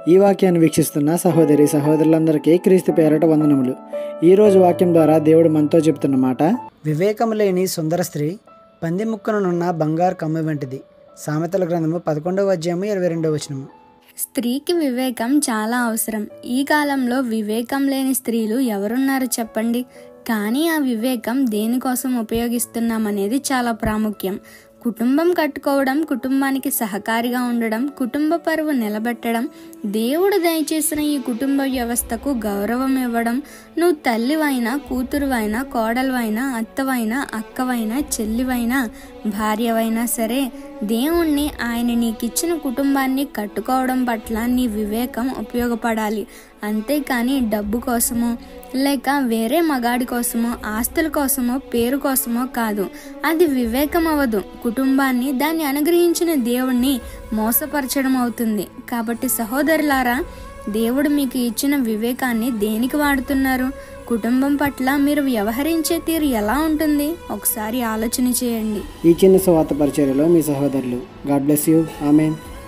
ఈ వాక్యాన్ని వీక్షిస్తున్న సహోదరి సహోదరులందరికీ క్రీస్తు పేరట వందనములు. ఈరోజు వాక్యం ద్వారా దేవుడు మనతో చెప్తున్న మాట, వివేకము లేని సుందర స్త్రీ పంది ముక్కనున్న బంగారు కమ్మ వంటిది. సామెతల గ్రంథము 11వ అధ్యాయము 22వ వచనము. స్త్రీకి వివేకం చాలా అవసరం. ఈ కాలంలో వివేకం లేని స్త్రీలు ఎవరున్నారు చెప్పండి. కానీ ఆ వివేకం దేనికోసం ఉపయోగిస్తున్నాం అనేది చాలా ప్రాముఖ్యం. కుటుంబం కట్టుకోవడం, కుటుంబానికి సహకారిగా ఉండడం, కుటుంబ పరువు నిలబెట్టడం, దేవుడు దయచేసిన ఈ కుటుంబ వ్యవస్థకు గౌరవం ఇవ్వడం, నువ్వు తల్లివైనా, కూతురువైనా, కోడలువైనా, అత్తవైనా, అక్కవైనా, చెల్లివైనా, భార్యవైనా సరే, దేవుణ్ణి, ఆయన నీకిచ్చిన కుటుంబాన్ని కట్టుకోవడం పట్ల నీ వివేకం ఉపయోగపడాలి. అంతేకాని డబ్బు కోసమో లేక వేరే మగాడి కోసమో, ఆస్తుల కోసమో, పేరు కోసమో కాదు. అది వివేకం అవ్వదు. కుటుంబాన్ని, దాన్ని అనుగ్రహించిన దేవుణ్ణి మోసపరచడం అవుతుంది. కాబట్టి సహోదరులారా, దేవుడు మీకు ఇచ్చిన వివేకాన్ని దేనికి వాడుతున్నారు? కుటుంబం పట్ల మీరు వ్యవహరించే తీరు ఎలా ఉంటుంది? ఒకసారి ఆలోచన చేయండి. ఈ చిన్న సువార్త పరిచర్యలో మీ సహోదరులు. God bless you. ఆమేన్.